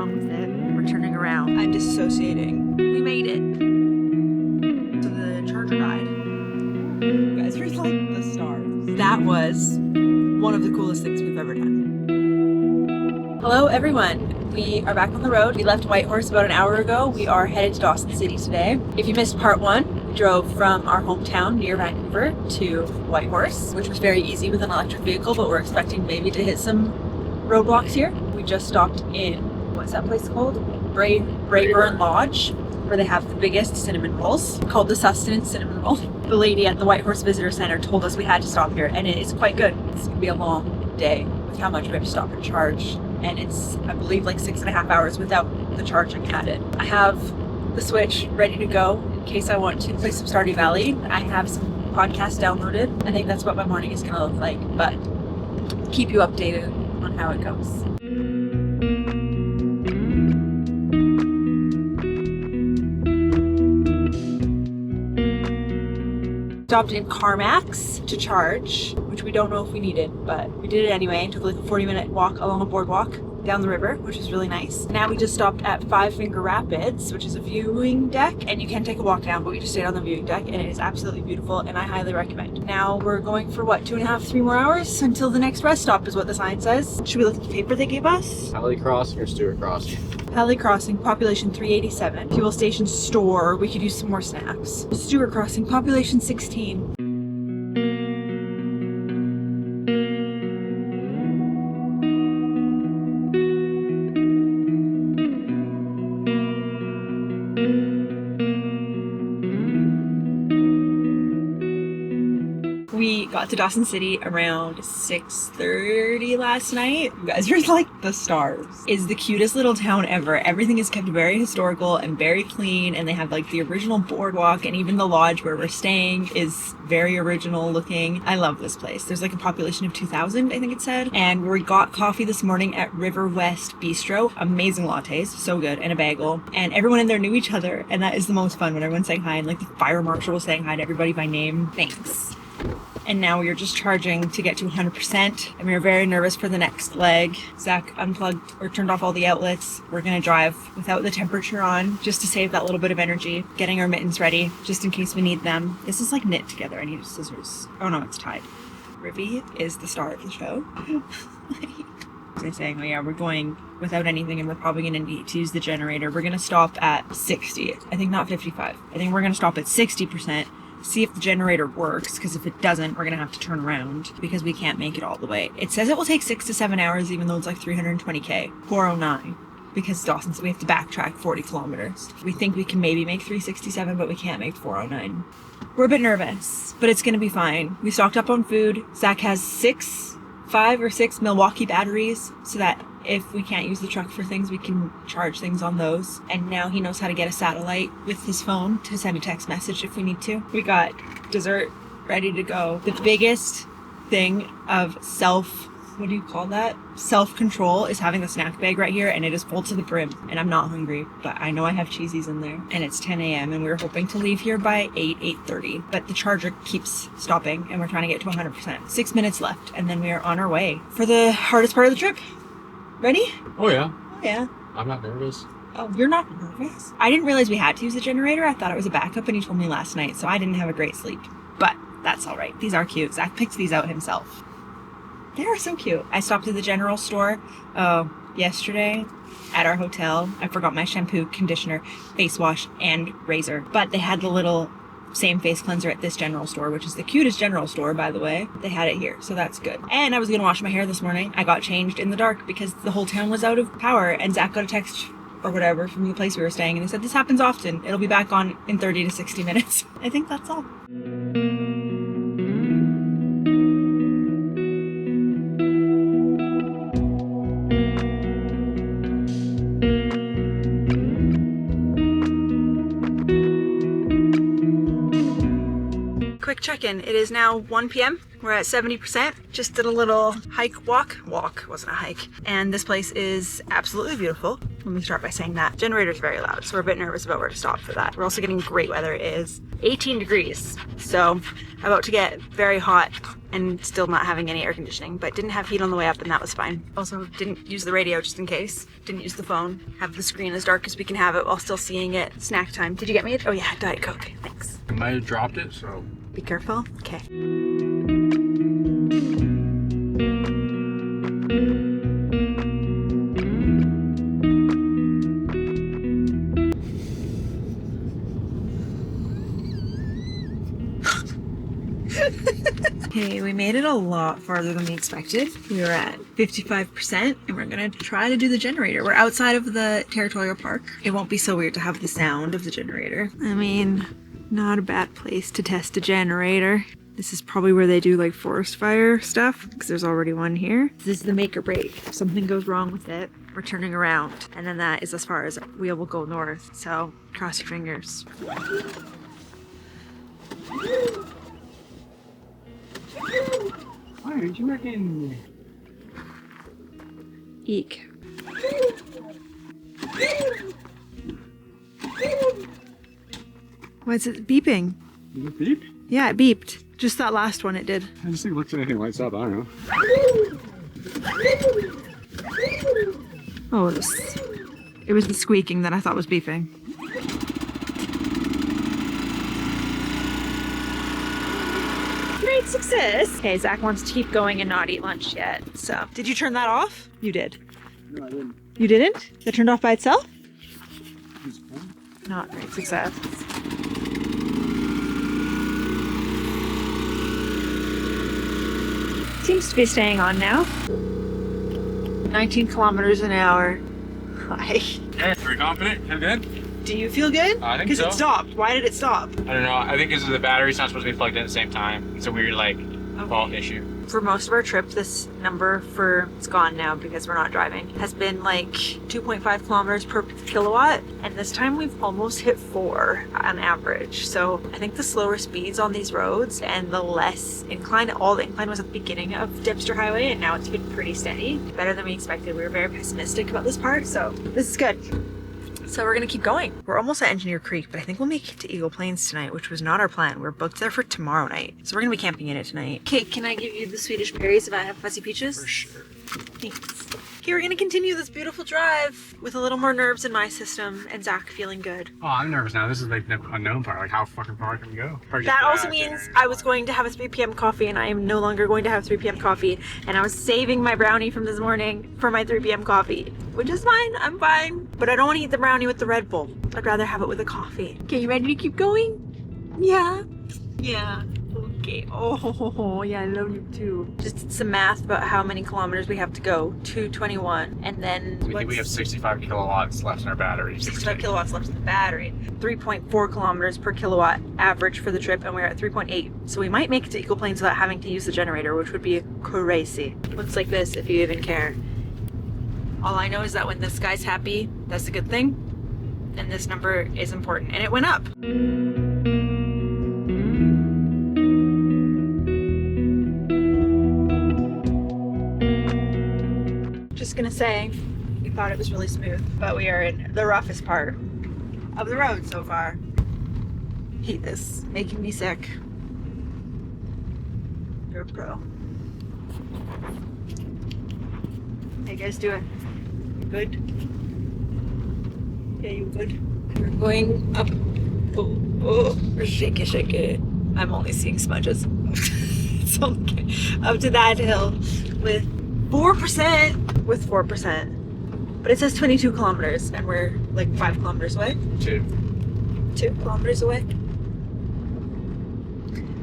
wrong with it. We're turning around. I'm dissociating. We made it. So the charger died. You guys are like the stars. That was one of the coolest things we've ever done. Hello everyone. We are back on the road. We left Whitehorse about an hour ago. We are headed to Dawson City today. If you missed part one, we drove from our hometown near Vancouver to Whitehorse, which was very easy with an electric vehicle, but we're expecting maybe to hit some roadblocks here. We just stopped in, what's that place called? Brayburn Lodge, where they have the biggest cinnamon rolls, called the Sustenance Cinnamon Roll. The lady at the Whitehorse Visitor Center told us we had to stop here, and it is quite good. It's gonna be a long day with how much we have to stop and charge. And it's, I believe, like 6.5 hours without the charging added. I have the Switch ready to go in case I want to play some Stardew Valley. I have some podcasts downloaded. I think that's what my morning is gonna look like, but keep you updated on how it goes. Stopped in CarMax to charge, which we don't know if we needed, but we did it anyway. It took like a 40-minute walk along a boardwalk down the river, which was really nice. Now we just stopped at Five Finger Rapids, which is a viewing deck, and you can take a walk down, but we just stayed on the viewing deck, and it is absolutely beautiful, and I highly recommend. Now we're going for what, 2.5, 3 more hours until the next rest stop is what the sign says. Should we look at the paper they gave us? Halley Crossing or Stewart Crossing? Halley Crossing, population 387. Fuel station store, we could use some more snacks. Stewart Crossing, population 16. We got to Dawson City around 6:30 last night. You guys are like the stars. It's the cutest little town ever. Everything is kept very historical and very clean, and they have like the original boardwalk, and even the lodge where we're staying is very original looking. I love this place. There's like a population of 2,000, I think it said. And we got coffee this morning at River West Bistro. Amazing lattes, so good, and a bagel. And everyone in there knew each other, and that is the most fun when everyone's saying hi, and like the fire marshal was saying hi to everybody by name. Thanks. And now we are just charging to get to 100%, and we are very nervous for the next leg. Zach unplugged or turned off all the outlets. We're gonna drive without the temperature on just to save that little bit of energy, getting our mittens ready just in case we need them. This is like knit together. I need scissors. Oh no, it's tied. Rivy is the star of the show. They're saying, oh yeah, we're going without anything, and we're probably gonna need to use the generator. We're gonna stop at 60. I think not 55. I think we're gonna stop at 60%. See if the generator works, because if it doesn't, we're gonna have to turn around because we can't make it all the way. It says it will take 6 to 7 hours, even though it's like 320k. 409, because Dawson, so we have to backtrack 40 kilometers. We think we can maybe make 367, but we can't make 409. We're a bit nervous, but it's gonna be fine. We stocked up on food. Zach has 5 or 6 Milwaukee batteries, so that if we can't use the truck for things, we can charge things on those. And now he knows how to get a satellite with his phone to send a text message if we need to. We got dessert ready to go. The biggest thing of self-control is having the snack bag right here, and it is full to the brim, and I'm not hungry, but I know I have cheesies in there. And it's 10 a.m. and we were hoping to leave here by 8:30, but the charger keeps stopping, and we're trying to get to 100%. 6 minutes left, and then we are on our way for the hardest part of the trip. Ready? Oh yeah. Oh yeah. I'm not nervous. Oh, you're not nervous? I didn't realize we had to use the generator. I thought it was a backup, and he told me last night, so I didn't have a great sleep. But that's all right. These are cute. Zach picked these out himself. They are so cute. I stopped at the general store yesterday at our hotel. I forgot my shampoo, conditioner, face wash, and razor. But they had the little same face cleanser at this general store, which is the cutest general store, by the way. They had it here, so that's good. And I was gonna wash my hair this morning. I got changed in the dark because the whole town was out of power, and Zach got a text or whatever from the place we were staying, and they said this happens often. It'll be back on in 30 to 60 minutes. I think that's all. quick check-in. It is now 1 p.m. We're at 70%. Just did a little walk, wasn't a hike. And this place is absolutely beautiful. Let me start by saying that. Generator's very loud, so we're a bit nervous about where to stop for that. We're also getting great weather. It is 18 degrees. So about to get very hot and still not having any air conditioning, but didn't have heat on the way up and that was fine. Also didn't use the radio just in case. Didn't use the phone. Have the screen as dark as we can have it while still seeing it. Snack time. Did you get me it? Oh yeah, Diet Coke. Thanks. I might have dropped it, so. Be careful. Okay. Okay, we made it a lot farther than we expected. We were at 55% and we're gonna try to do the generator. We're outside of the territorial park. It won't be so weird to have the sound of the generator. I mean, not a bad place to test a generator. This is probably where they do like forest fire stuff because there's already one here. This is the make or break. If something goes wrong with it, we're turning around. And then that is as far as we will go north. So cross your fingers. Why aren't you working? Eek. Why is it beeping? Did it beep? Yeah, it beeped. Just that last one it did. I just think it looks like anything lights up. I don't know. Oh, it was the squeaking that I thought was beeping. Great success! Okay, Zach wants to keep going and not eat lunch yet, so. Did you turn that off? You did. No, I didn't. You didn't? That turned off by itself? Not great success. Seems to be staying on now. 19 kilometers an hour. Hi. Yeah, pretty confident. Feel good? Do you feel good? I think Because so. it stopped. Why did it stop? I don't know. I think because the battery's not supposed to be plugged in at the same time. It's a weird, fault issue. For most of our trip, this number for, it's gone now because we're not driving, has been like 2.5 kilometers per kilowatt. And this time we've almost hit 4 on average. So I think the slower speeds on these roads and the less incline, all the incline was at the beginning of Dipster Highway and now it's been pretty steady. Better than we expected. We were very pessimistic about this part, so this is good. So we're gonna keep going. We're almost at Engineer Creek, but I think we'll make it to Eagle Plains tonight, which was not our plan. We're booked there for tomorrow night. So we're gonna be camping in it tonight. Okay, can I give you the Swedish berries if I have fuzzy peaches? For sure. Thanks. Okay, we're gonna continue this beautiful drive with a little more nerves in my system and Zach feeling good. Oh, I'm nervous now. This is like the unknown part. Like, how fucking far can we go? That also means I was going to have a 3 p.m. coffee and I am no longer going to have 3 p.m. coffee. And I was saving my brownie from this morning for my 3 p.m. coffee, which is fine. I'm fine. But I don't want to eat the brownie with the Red Bull. I'd rather have it with a coffee. Okay, you ready to keep going? Yeah. Yeah. Okay. Oh, yeah, I love you too. Just did some math about how many kilometers we have to go. 221. And then We think we have 65 kilowatts left in our battery. 65 kilowatts left in the battery. 3.4 kilometers per kilowatt average for the trip, and we're at 3.8. So we might make it to Eagle Plains without having to use the generator, which would be crazy. Looks like this, if you even care. All I know is that when this guy's happy, that's a good thing. And this number is important. And it went up. Just gonna say, we thought it was really smooth, but we are in the roughest part of the road so far. Hate this, making me sick. You're a pro. How you guys doing? You good? Yeah, you good? We're going up. Oh, shake it. I'm only seeing smudges. It's okay. Up to that hill with 4%. With 4%. But it says 22 kilometers and we're like 5 kilometers away. 2 kilometers away.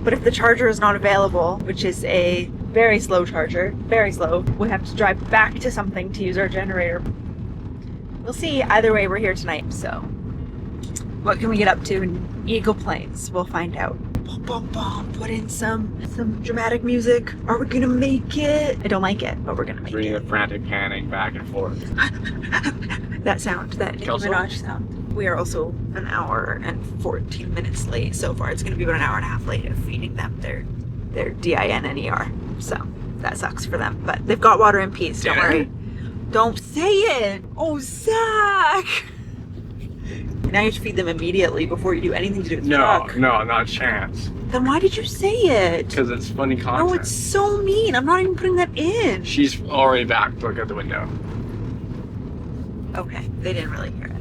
But if the charger is not available, which is a very slow charger, very slow, we have to drive back to something to use our generator. We'll see. Either way, we're here tonight. So what can we get up to in Eagle Plains? We'll find out. Boom, boom, boom. Put in some dramatic music. Are we gonna make it? I don't like it, but we're gonna make Bringing it. a frantic panic back and forth. That sound, that Nicki Kelso? Minaj sound. We are also an hour and 14 minutes late so far. It's gonna be about an hour and a half late of feeding them their DINNER. So that sucks for them, but they've got water and peas, don't worry. Don't say it! Oh, Zach! Now you have to feed them immediately before you do anything to do with the truck. No, not a chance. Then why did you say it? Because it's funny content. Oh, it's so mean. I'm not even putting that in. She's already back. Look at the window. Okay, they didn't really hear it.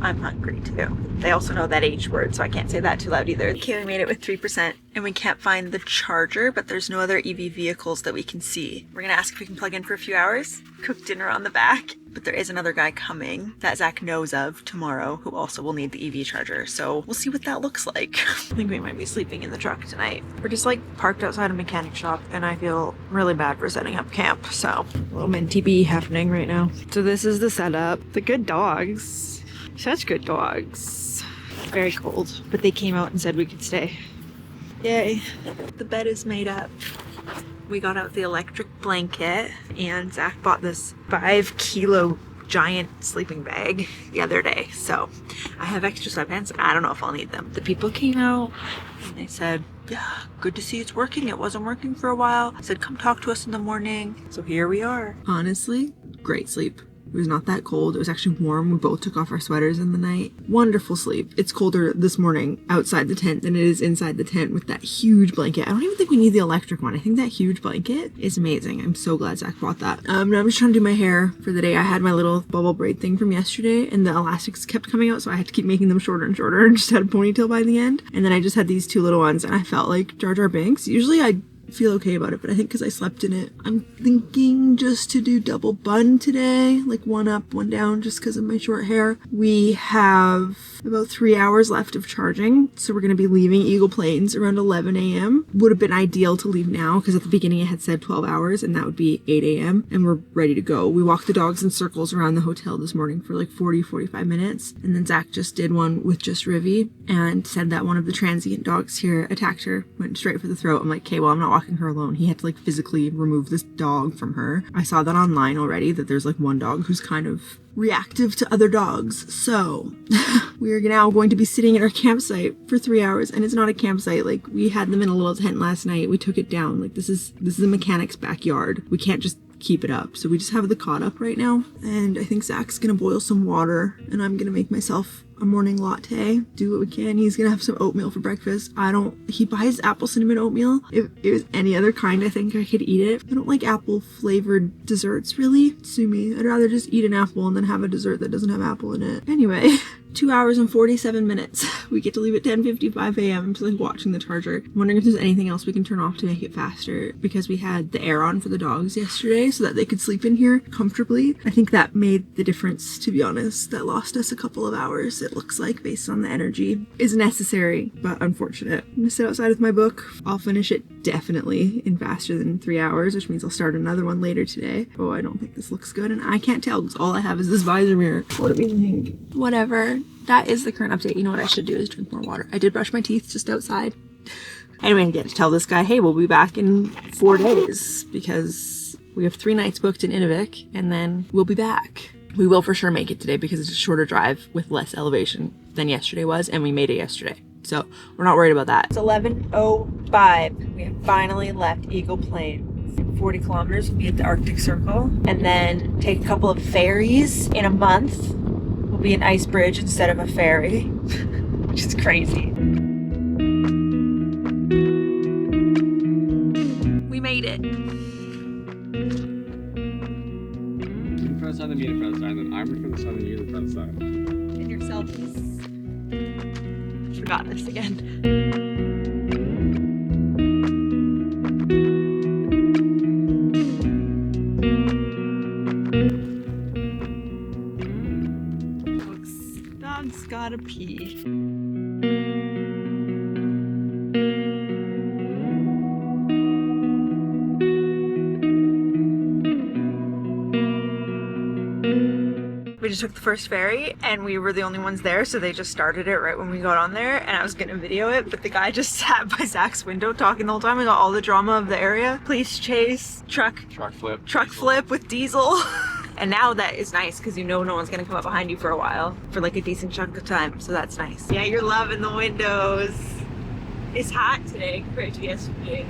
I'm hungry too. They also know that H word, so I can't say that too loud either. Okay, we made it with 3%, and we can't find the charger, but there's no other EV vehicles that we can see. We're gonna ask if we can plug in for a few hours, cook dinner on the back, but there is another guy coming that Zach knows of tomorrow who also will need the EV charger, so we'll see what that looks like. I think we might be sleeping in the truck tonight. We're just like parked outside a mechanic shop, and I feel really bad for setting up camp, so a little MTB happening right now. So this is the setup. The good dogs. Such good dogs. Very cold, but they came out and said we could stay. Yay. The bed is made up. We got out the electric blanket, and Zach bought this 5-kilo giant sleeping bag the other day. So I have extra sweatpants. I don't know if I'll need them. The people came out and they said, yeah, good to see it's working. It wasn't working for a while. I said, come talk to us in the morning. So here we are. Honestly, great sleep. It was not that cold. It was actually warm. We both took off our sweaters in the night. Wonderful sleep. It's colder this morning outside the tent than it is inside the tent with that huge blanket. I don't even think we need the electric one. I think that huge blanket is amazing. I'm so glad Zach bought that. Now I'm just trying to do my hair for the day. I had my little bubble braid thing from yesterday, and the elastics kept coming out, so I had to keep making them shorter and shorter, and just had a ponytail by the end. And then I just had these two little ones, and I felt like Jar Jar Binks. Usually I feel okay about it, but I think because I slept in it, I'm thinking just to do double bun today, like one up, one down, just because of my short hair. We have about 3 hours left of charging, so we're going to be leaving Eagle Plains around 11 a.m. Would have been ideal to leave now, because at the beginning it had said 12 hours, and that would be 8 a.m., and we're ready to go. We walked the dogs in circles around the hotel this morning for like 40-45 minutes, and then Zach just did one with just Rivy, and said that one of the transient dogs here attacked her, went straight for the throat. I'm like, okay, well, I'm not walking her alone. He had to like physically remove this dog from her. I saw that online already, that there's like one dog who's kind of reactive to other dogs. So we are now going to be sitting at our campsite for 3 hours, and it's not a campsite. Like, we had them in a little tent last night. We took it down. Like, this is a mechanic's backyard. We can't just keep it up. So we just have the cot up right now, and I think Zach's gonna boil some water, and I'm gonna make myself a morning latte, do what we can. He's gonna have some oatmeal for breakfast. He buys apple cinnamon oatmeal. If it was any other kind, I think I could eat it. I don't like apple flavored desserts, really. Sue me. I'd rather just eat an apple and then have a dessert that doesn't have apple in it. Anyway, 2 hours and 47 minutes. We get to leave at 10:55 a.m. I'm just like watching the charger. I'm wondering if there's anything else we can turn off to make it faster, because we had the air on for the dogs yesterday so that they could sleep in here comfortably. I think that made the difference, to be honest. That lost us a couple of hours, it looks like, based on the energy. Is necessary, but unfortunate. I'm gonna sit outside with my book. I'll finish it definitely in faster than 3 hours, which means I'll start another one later today. Oh, I don't think this looks good, and I can't tell because all I have is this visor mirror. What do we think? Whatever. That is the current update. You know what I should do is drink more water. I did brush my teeth just outside. Anyway, I get to tell this guy, hey, we'll be back in 4 days, because we have 3 nights booked in Inuvik, and then we'll be back. We will for sure make it today because it's a shorter drive with less elevation than yesterday was, and we made it yesterday. So we're not worried about that. It's 11:05. We have finally left Eagle Plains. 40 kilometers, we'll be at the Arctic Circle, and then take a couple of ferries in a month. Will be an ice bridge instead of a ferry, which is crazy. We made it. You in front of the sun, then me in front of the sun, and then I'm in front of the sun, and you in front of the sun. And your selfies. Forgot this again. Dog's gotta pee. We just took the first ferry, and we were the only ones there, so they just started it right when we got on there, and I was gonna video it, but the guy just sat by Zach's window talking the whole time. We got all the drama of the area. Police chase, truck Truck flip. Truck flip with diesel. And now that is nice because you know no one's gonna come up behind you for a while, for like a decent chunk of time, so that's nice. Yeah, you're loving the windows. It's hot today compared to yesterday.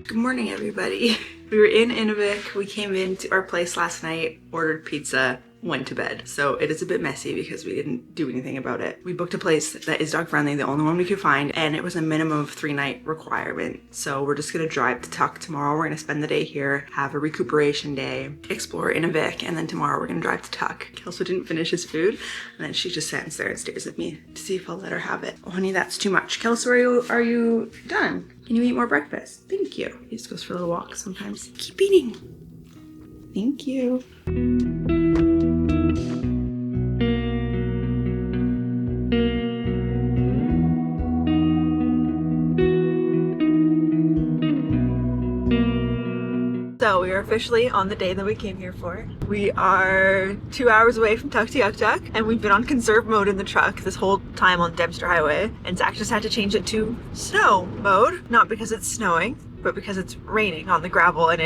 Good morning, everybody. We were in Inuvik. We came into our place last night, ordered pizza, went to bed. So it is a bit messy because we didn't do anything about it. We booked a place that is dog friendly, the only one we could find, and it was a minimum of 3-night requirement. So we're just gonna drive to Tuk tomorrow. We're gonna spend the day here, have a recuperation day, explore Inuvik, and then tomorrow we're gonna drive to Tuk. Kelso didn't finish his food, and then she just stands there and stares at me to see if I'll let her have it. Oh honey, that's too much. Kelso, are you done? Can you eat more breakfast? Thank you. He just goes for a little walk sometimes. Keep eating. Thank you. So we are officially on the day that we came here for. We are 2 hours away from Tuktoyaktuk, and we've been on conserve mode in the truck this whole time on Dempster Highway. And Zach just had to change it to snow mode, not because it's snowing, but because it's raining on the gravel and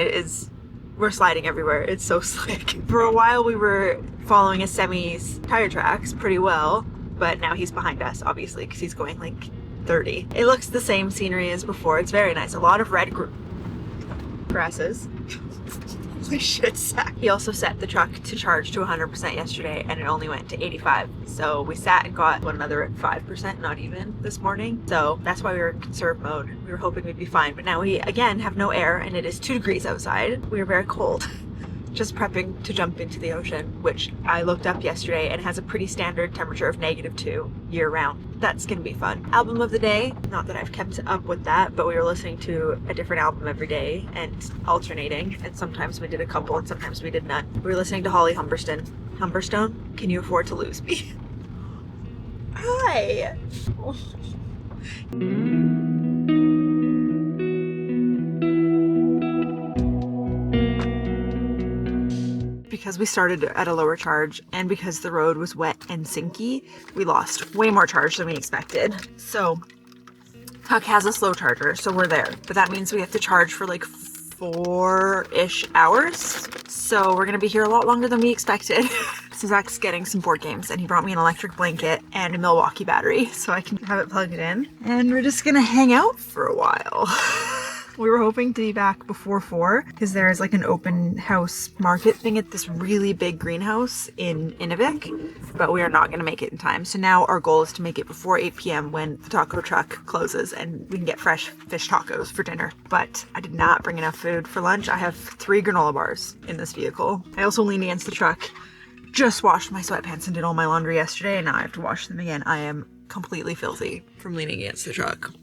we're sliding everywhere. It's so slick. For a while we were following a semi's tire tracks pretty well, but now he's behind us, obviously, because he's going like 30. It looks the same scenery as before. It's very nice. A lot of red grasses. Holy shit, Zach. He also set the truck to charge to 100% yesterday, and it only went to 85. So we sat and got another at 5%, not even, this morning. So that's why we were in conserve mode. We were hoping we'd be fine, but now we again have no air, and it is 2 degrees outside. We are very cold. Just prepping to jump into the ocean, which I looked up yesterday and has a pretty standard temperature of -2 year round. That's gonna be fun. Album of the day, not that I've kept up with that, but we were listening to a different album every day and alternating, and sometimes we did a couple and sometimes we did none. We were listening to Holly Humberstone. Humberstone, Can You Afford to Lose Me? Hi! Because we started at a lower charge and because the road was wet and sinky, we lost way more charge than we expected. So Tuk has a slow charger, so we're there. But that means we have to charge for like 4-ish hours. So we're gonna be here a lot longer than we expected. So Zach's getting some board games, and he brought me an electric blanket and a Milwaukee battery so I can have it plugged in. And we're just gonna hang out for a while. We were hoping to be back before 4 because there's like an open house market thing at this really big greenhouse in Inuvik, but we are not going to make it in time. So now our goal is to make it before 8 p.m. when the taco truck closes and we can get fresh fish tacos for dinner. But I did not bring enough food for lunch. I have 3 granola bars in this vehicle. I also leaned against the truck, just washed my sweatpants and did all my laundry yesterday, and now I have to wash them again. I am completely filthy from leaning against the truck.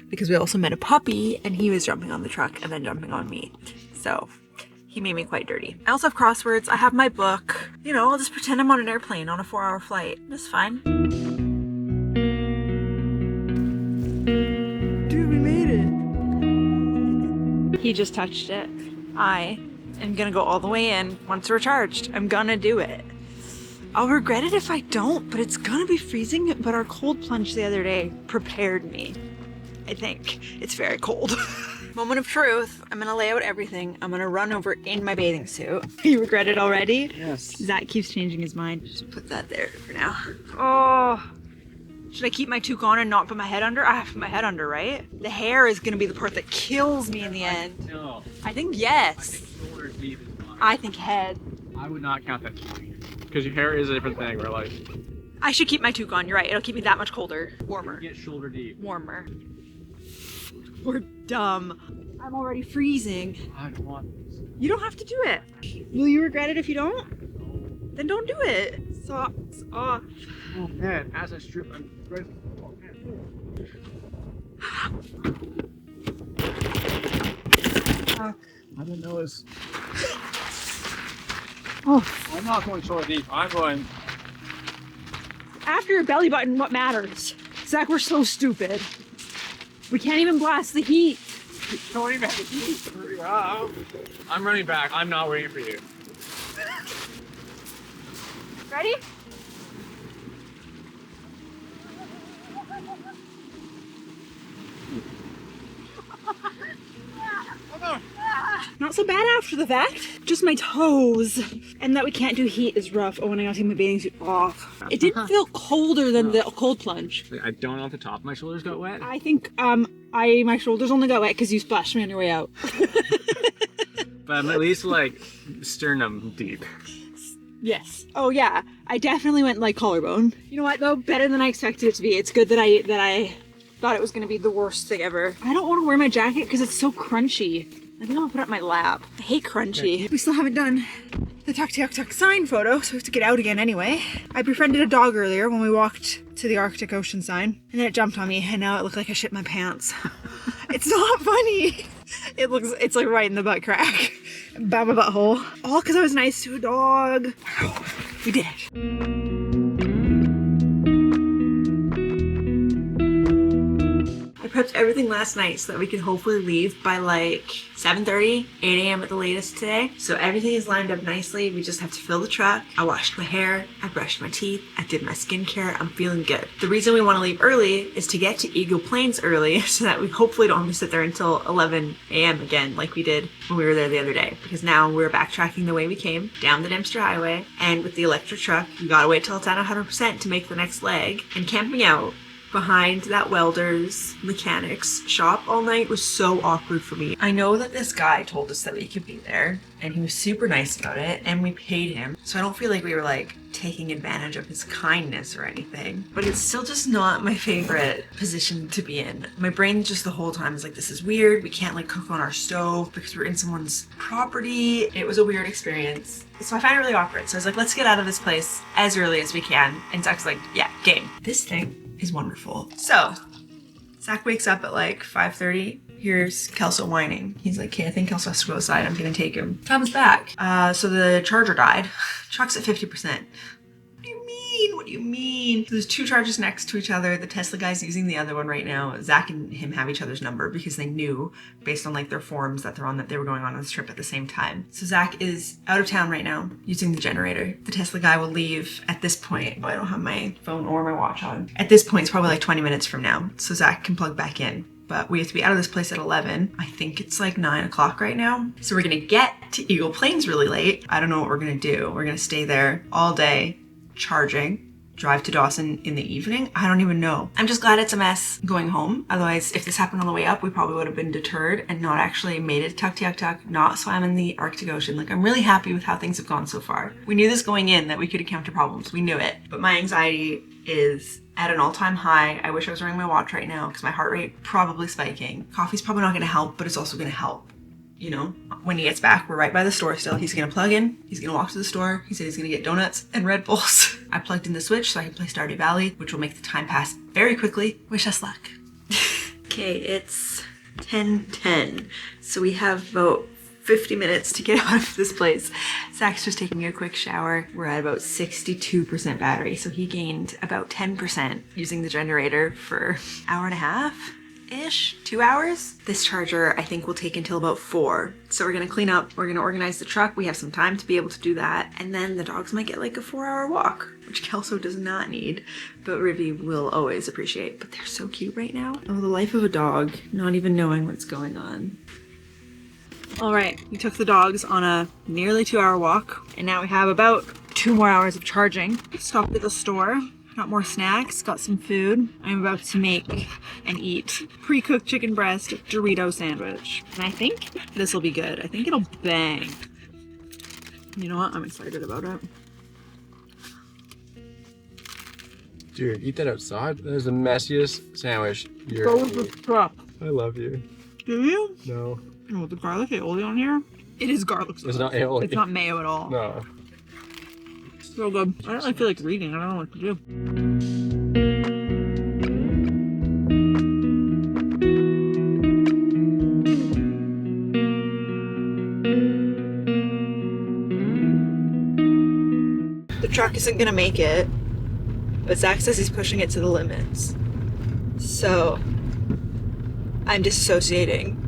Because we also met a puppy and he was jumping on the truck and then jumping on me. So he made me quite dirty. I also have crosswords. I have my book. You know, I'll just pretend I'm on an airplane on a 4-hour flight. That's fine. Dude, we made it. He just touched it. I am gonna go all the way in once we're charged. I'm gonna do it. I'll regret it if I don't, but it's gonna be freezing. But our cold plunge the other day prepared me. I think it's very cold. Moment of truth. I'm gonna lay out everything. I'm gonna run over in my bathing suit. You regret it already? Yes. Zach keeps changing his mind. Just put that there for now. Oh, should I keep my toque on and not put my head under? I have to put my head under, right? The hair is gonna be the part that kills me in the end. No. I think yes. Shoulder deep is fine. I think head. I would not count that because your hair is a different thing. Where like I should keep my toque on. You're right. It'll keep me that much colder. Warmer. get shoulder deep. Warmer. We're dumb. I'm already freezing. I don't want this. You don't have to do it. Will you regret it if you don't? Then don't do it. Socks off. Oh man, as I strip, I'm ready. Oh man. I didn't know this. Oh. I'm not going shoulder deep. I'm going. After your belly button, what matters? Zach, we're so stupid. We can't even blast the heat. Don't even have to I'm running back. I'm not waiting for you. Ready? Not so bad after the fact. Just my toes. And that we can't do heat is rough. Oh, and I gotta take my bathing suit off. It didn't feel colder than the cold plunge. I don't know if the top of my shoulders got wet. I think my shoulders only got wet because you splashed me on your way out. But I'm at least like sternum deep. Yes. Oh yeah. I definitely went like collarbone. You know what though? Better than I expected it to be. It's good that I thought it was gonna be the worst thing ever. I don't want to wear my jacket because it's so crunchy. I think I'll put it on my lap. I hate crunchy. We still haven't done the Tuktoyaktuk sign photo, so we have to get out again anyway. I befriended a dog earlier when we walked to the Arctic Ocean sign, and then it jumped on me, and now it looked like I shit my pants. It's not funny. It's like right in the butt crack. By my butthole. All because I was nice to a dog. We did it. I prepped everything last night so that we could hopefully leave by like 7:30, 8 a.m. at the latest today. So everything is lined up nicely. We just have to fill the truck. I washed my hair, I brushed my teeth, I did my skincare. I'm feeling good. The reason we want to leave early is to get to Eagle Plains early so that we hopefully don't have to sit there until 11 a.m. again like we did when we were there the other day. Because now we're backtracking the way we came, down the Dempster Highway, and with the electric truck, we gotta wait till it's at 100% to make the next leg. And camping out behind that welder's mechanics shop all night was so awkward for me. I know that this guy told us that we could be there and he was super nice about it and we paid him. So I don't feel like we were like taking advantage of his kindness or anything, but it's still just not my favorite position to be in. My brain just the whole time is like, this is weird. We can't like cook on our stove because we're in someone's property. It was a weird experience. So I find it really awkward. So I was like, let's get out of this place as early as we can. And Zach's like, yeah, game. This thing is wonderful. So Zach wakes up at like 5:30, hears Kelso whining. He's like, okay, I think Kelso has to go outside. I'm gonna take him. Comes back. So the charger died. Truck's at 50%. What do you mean? So there's two chargers next to each other. The Tesla guy's using the other one right now. Zach and him have each other's number because they knew based on like their forums that they're on that they were going on this trip at the same time. So Zach is out of town right now using the generator. The Tesla guy will leave at this point. Oh, I don't have my phone or my watch on. At this point, it's probably like 20 minutes from now. So Zach can plug back in. But we have to be out of this place at 11. I think it's like 9 o'clock right now. So we're gonna get to Eagle Plains really late. I don't know what we're gonna do. We're gonna stay there all day, charging, drive to Dawson in the evening. I don't even know. I'm just glad it's a mess going home. Otherwise, if this happened on the way up, we probably would have been deterred and not actually made it to Tuktoyaktuk, not swam in the Arctic Ocean. Like, I'm really happy with how things have gone so far. We knew this going in that we could encounter problems. We knew it. But my anxiety is at an all-time high. I wish I was wearing my watch right now because my heart rate probably spiking. Coffee's probably not gonna help, but it's also gonna help. You know, when he gets back, we're right by the store still. He's gonna plug in, he's gonna walk to the store. He said he's gonna get donuts and Red Bulls. I plugged in the Switch so I can play Stardew Valley, which will make the time pass very quickly. Wish us luck. Okay, it's 10:10. So we have about 50 minutes to get out of this place. Zach's just taking a quick shower. We're at about 62% battery, so he gained about 10% using the generator for an hour and a half-ish, 2 hours. This charger I think will take until about 4. So we're gonna clean up, we're gonna organize the truck. We have some time to be able to do that. And then the dogs might get like a 4-hour walk, which Kelso does not need, but Rivy will always appreciate. But they're so cute right now. Oh, the life of a dog, not even knowing what's going on. All right, we took the dogs on a nearly 2-hour walk, and now we have about 2 more hours of charging. Stopped at the store, got more snacks, got some food. I'm about to make and eat pre-cooked chicken breast Dorito sandwich. And I think this will be good. I think it'll bang. You know what? I'm excited about it. Dude, eat that outside. That is the messiest sandwich you're Go with the stuff. I love you. Do you? No. Oh, the garlic aioli on here? It is garlic sauce. It's not aioli. It's not mayo at all. No. So good. I don't really feel like reading. I don't know what to do. The truck isn't gonna make it, but Zach says he's pushing it to the limits. So I'm disassociating.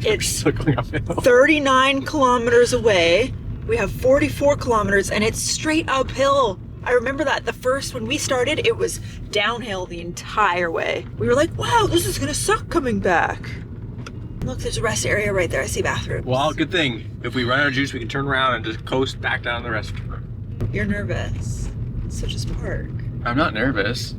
It's 39 kilometers away. We have 44 kilometers and it's straight uphill. I remember that when we started, it was downhill the entire way. We were like, wow, this is gonna suck coming back. Look, there's a rest area right there. I see bathrooms. Well, good thing. If we run out of juice, we can turn around and just coast back down the rest. You're nervous. So just park. I'm not nervous.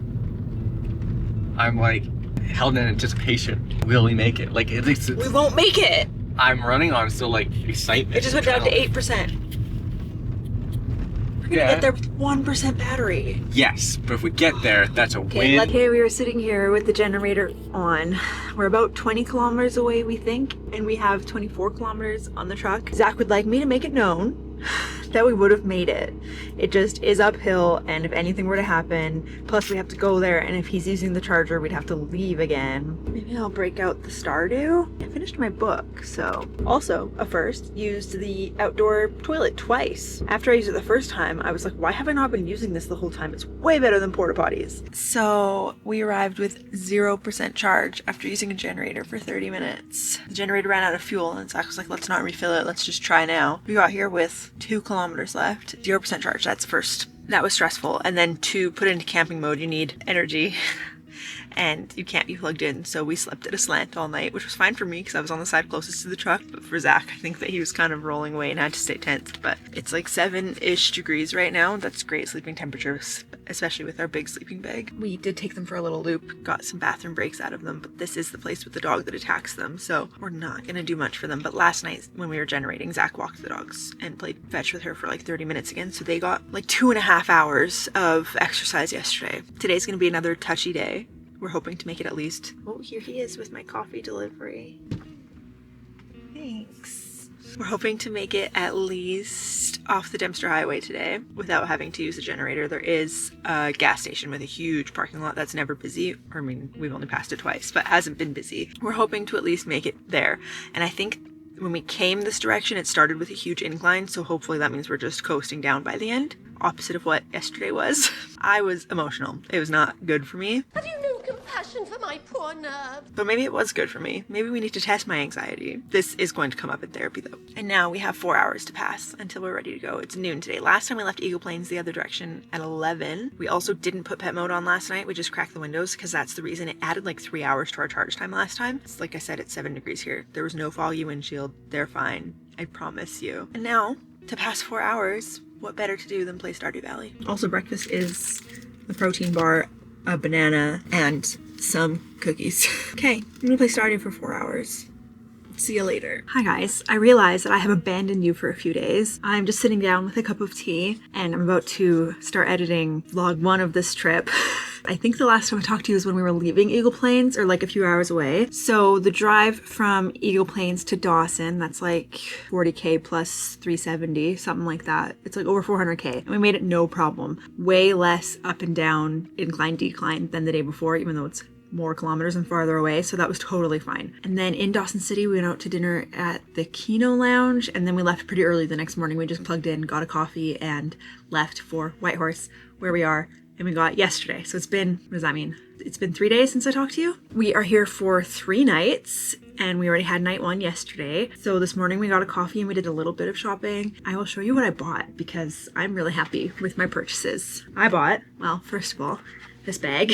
I'm like held in anticipation. Will we make it? Like it's We won't make it. I'm running on still like excitement. It just went down to 8%. We're gonna get there with 1% battery. Yes, but if we get there, that's a win. Okay, we are sitting here with the generator on. We're about 20 kilometers away, we think, and we have 24 kilometers on the truck. Zach would like me to make it known that we would have made it. It just is uphill, and if anything were to happen, plus we have to go there, and if he's using the charger, we'd have to leave again. Maybe I'll break out the Stardew. I finished my book, so. Also, a first, used the outdoor toilet twice. After I used it the first time, I was like, why have I not been using this the whole time? It's way better than porta potties. So we arrived with 0% charge after using a generator for 30 minutes. The generator ran out of fuel, and Zach was like, let's not refill it, let's just try now. We got here with 2 kilometers left, 0% charge. That's first. That was stressful. And then to put it into camping mode, you need energy. And you can't be plugged in, so we slept at a slant all night, which was fine for me because I was on the side closest to the truck, but for Zach, I think that he was kind of rolling away and had to stay tensed. But it's like 7-ish degrees right now. That's great sleeping temperatures, especially with our big sleeping bag. We did take them for a little loop, got some bathroom breaks out of them, but this is the place with the dog that attacks them, so we're not gonna do much for them. But last night when we were generating, Zach walked the dogs and played fetch with her for like 30 minutes again, so they got like 2.5 hours of exercise yesterday. Today's gonna be another touchy day. We're hoping to make it at least. Oh, here he is with my coffee delivery. Thanks. We're hoping to make it at least off the Dempster Highway today without having to use a generator. There is a gas station with a huge parking lot that's never busy. I mean, we've only passed it twice, but hasn't been busy. We're hoping to at least make it there. And I think when we came this direction, it started with a huge incline, so hopefully that means we're just coasting down by the end. Opposite of what yesterday was. I was emotional. It was not good for me. Have you no compassion for my poor nerves? But maybe it was good for me. Maybe we need to test my anxiety. This is going to come up in therapy though. And now we have 4 hours to pass until we're ready to go. It's noon today. Last time we left Eagle Plains the other direction at 11. We also didn't put pet mode on last night. We just cracked the windows because that's the reason. It added like 3 hours to our charge time last time. It's like I said, it's 7 degrees here. There was no foggy windshield. They're fine. I promise you. And now, to pass 4 hours, what better to do than play Stardew Valley? Also, breakfast is a protein bar, a banana, and some cookies. Okay, I'm gonna play Stardew for 4 hours. See you later. Hi guys, I realize that I have abandoned you for a few days. I'm just sitting down with a cup of tea and I'm about to start editing vlog 1 of this trip. I think the last time I talked to you was when we were leaving Eagle Plains, or like a few hours away. So the drive from Eagle Plains to Dawson, that's like 40k plus 370, something like that. It's like over 400k. And we made it no problem. Way less up and down, incline, decline than the day before, even though it's more kilometers and farther away, so that was totally fine. And then in Dawson City, we went out to dinner at the Kino Lounge, and then we left pretty early the next morning. We just plugged in, got a coffee, and left for Whitehorse, where we are. And we got yesterday. So it's been, what does that mean? It's been 3 days since I talked to you. We are here for 3 nights and we already had night 1 yesterday. So this morning we got a coffee and we did a little bit of shopping. I will show you what I bought because I'm really happy with my purchases. I bought, well, first of all, this bag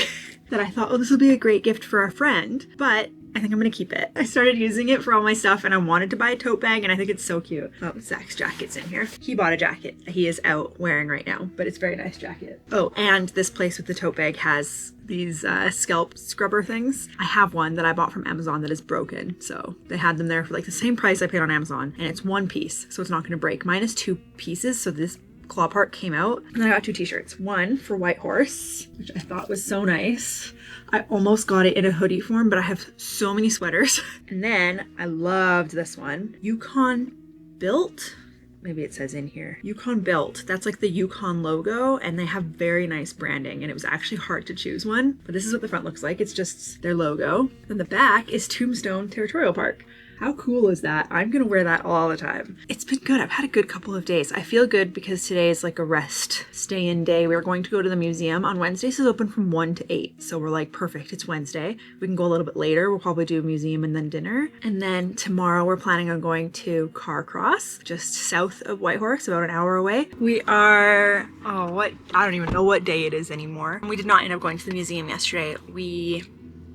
that I thought, oh, this will be a great gift for a friend, but I think I'm gonna keep it. I started using it for all my stuff and I wanted to buy a tote bag and I think it's so cute. Oh, Zach's jacket's in here. He bought a jacket that he is out wearing right now, but it's a very nice jacket. Oh, and this place with the tote bag has these scalp scrubber things. I have one that I bought from Amazon that is broken. So they had them there for like the same price I paid on Amazon and it's 1 piece, so it's not gonna break. Mine is 2 pieces, so this claw part came out. And then I got 2 t-shirts. One for Whitehorse, which I thought was so nice. I almost got it in a hoodie form, but I have so many sweaters. And then I loved this one. Yukon Built. Maybe it says in here. Yukon Built. That's like the Yukon logo and they have very nice branding and it was actually hard to choose one. But this is what the front looks like. It's just their logo. And the back is Tombstone Territorial Park, How cool is that? I'm gonna wear that all the time. It's been good. I've had a good couple of days. I feel good because today is like a rest, stay in day. We're going to go to the museum on Wednesdays. It's open from 1 to 8. So we're like, perfect. It's Wednesday. We can go a little bit later. We'll probably do a museum and then dinner. And then tomorrow we're planning on going to Carcross, just south of Whitehorse, about an hour away. We are, I don't even know what day it is anymore. We did not end up going to the museum yesterday.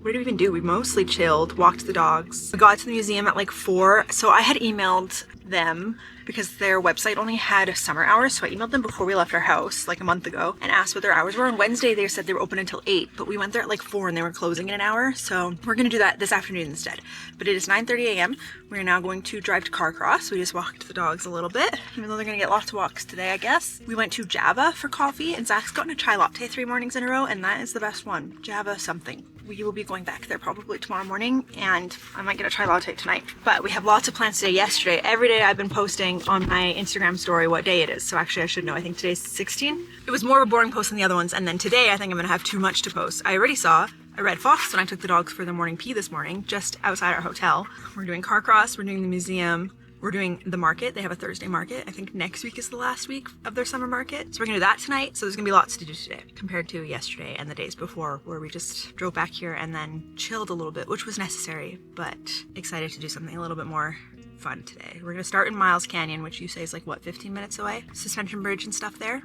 What did we even do? We mostly chilled, walked the dogs. We got to the museum at like 4. So I had emailed them because their website only had summer hours. So I emailed them before we left our house like a month ago and asked what their hours were. On Wednesday, they said they were open until 8, but we went there at like 4 and they were closing in an hour. So we're gonna do that this afternoon instead. But it is 9:30 a.m. We're now going to drive to Carcross. We just walked the dogs a little bit, even though they're gonna get lots of walks today, I guess. We went to Java for coffee and Zach's gotten a chai latte 3 mornings in a row and that is the best one. Java something. We will be going back there probably tomorrow morning and I might get a chai latte tonight. But we have lots of plans today. Yesterday, every day I've been posting on my Instagram story what day it is. So actually I should know. I think today's 16. It was more of a boring post than the other ones. And then today I think I'm gonna have too much to post. I already saw a red fox when I took the dogs for their morning pee this morning, just outside our hotel. We're doing Carcross, we're doing the museum, we're doing the market. They have a Thursday market. I think next week is the last week of their summer market. So we're gonna do that tonight. So there's gonna be lots to do today compared to yesterday and the days before where we just drove back here and then chilled a little bit, which was necessary, but excited to do something a little bit more fun today. We're gonna start in Miles Canyon, which you say is like what, 15 minutes away? Suspension bridge and stuff there.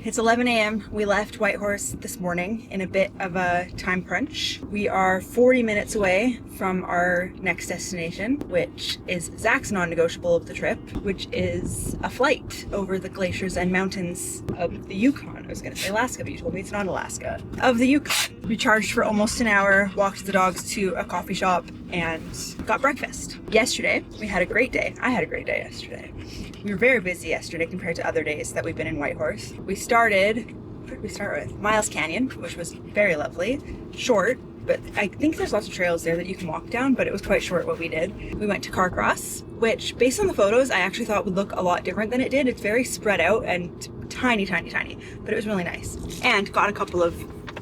It's 11 a.m. We left Whitehorse this morning in a bit of a time crunch. We are 40 minutes away from our next destination, which is Zach's non-negotiable of the trip, which is a flight over the glaciers and mountains of the Yukon. I was gonna say Alaska, but you told me it's not Alaska. Of the Yukon. We charged for almost an hour, walked the dogs to a coffee shop, and got breakfast. Yesterday, we had a great day. I had a great day yesterday. We were very busy yesterday compared to other days that we've been in Whitehorse. We started, what did we start with? Miles Canyon, which was very lovely. Short, but I think there's lots of trails there that you can walk down, but it was quite short what we did. We went to Carcross, which based on the photos, I actually thought would look a lot different than it did. It's very spread out and tiny, tiny, tiny, but it was really nice. And got a couple of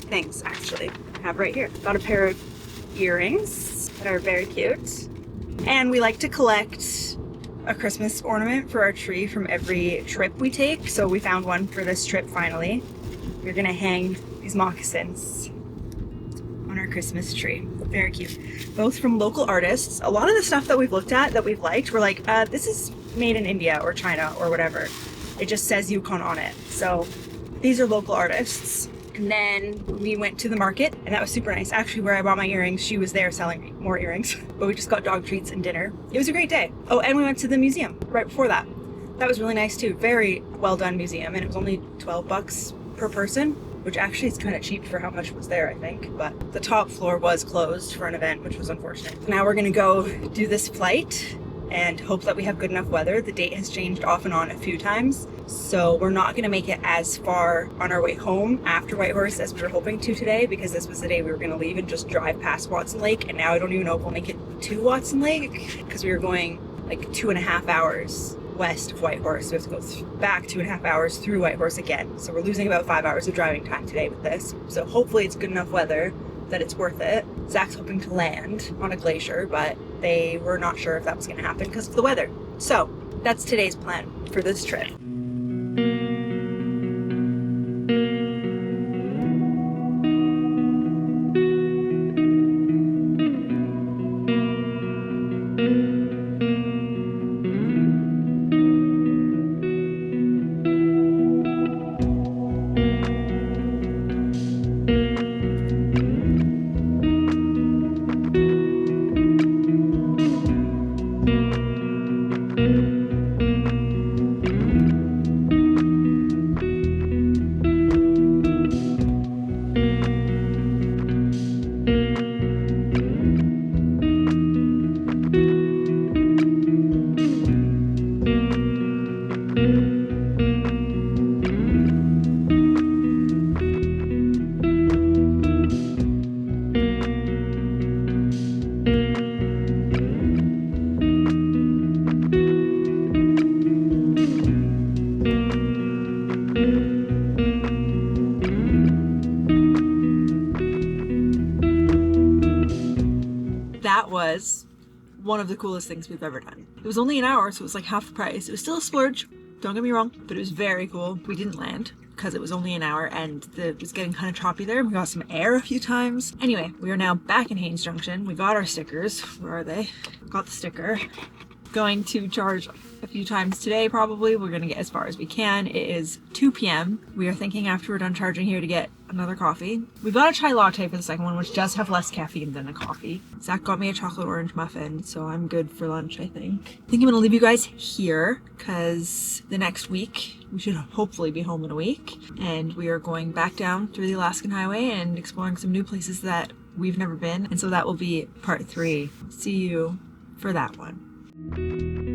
things actually. I have right here. Got a pair of earrings that are very cute. And we like to collect a Christmas ornament for our tree from every trip we take. So we found one for this trip finally. We're gonna hang these moccasins on our Christmas tree. Very cute. Both from local artists. A lot of the stuff that we've looked at that we've liked, we're like, this is made in India or China or whatever. It just says Yukon on it. So these are local artists. And then we went to the market and that was super nice. Actually, where I bought my earrings, she was there selling more earrings, but we just got dog treats and dinner. It was a great day. Oh, and we went to the museum right before that. That was really nice too. Very well done museum. And it was only $12 per person, which actually is kind of cheap for how much was there, I think. But the top floor was closed for an event, which was unfortunate. Now we're gonna go do this flight and hope that we have good enough weather. The date has changed off and on a few times, so we're not gonna make it as far on our way home after Whitehorse as we were hoping to today, because this was the day we were gonna leave and just drive past Watson Lake, and now I don't even know if we'll make it to Watson Lake, because we were going like 2.5 hours west of Whitehorse, so we have to go back 2.5 hours through Whitehorse again. So we're losing about 5 hours of driving time today with this. So hopefully it's good enough weather that it's worth it. Zach's hoping to land on a glacier, but they were not sure if that was going to happen because of the weather. So that's today's plan for this trip. one of the coolest things we've ever done. It was only an hour, so it was like half the price. It was still a splurge, don't get me wrong, but it was very cool. We didn't land because it was only an hour and it was getting kind of choppy there. We got some air a few times. Anyway, we are now back in Haines Junction. We got our stickers. Where are they? Got the sticker. Going to charge a few times today probably. We're gonna get as far as we can. It is 2 p.m. We are thinking after we're done charging here to get another coffee. We got a chai latte for the second one, which does have less caffeine than a coffee. Zach got me a chocolate orange muffin, so I'm good for lunch, I think. I think I'm gonna leave you guys here because the next week we should hopefully be home in a week, and we are going back down through the Alaskan Highway and exploring some new places that we've never been, and so that will be part 3. See you for that one.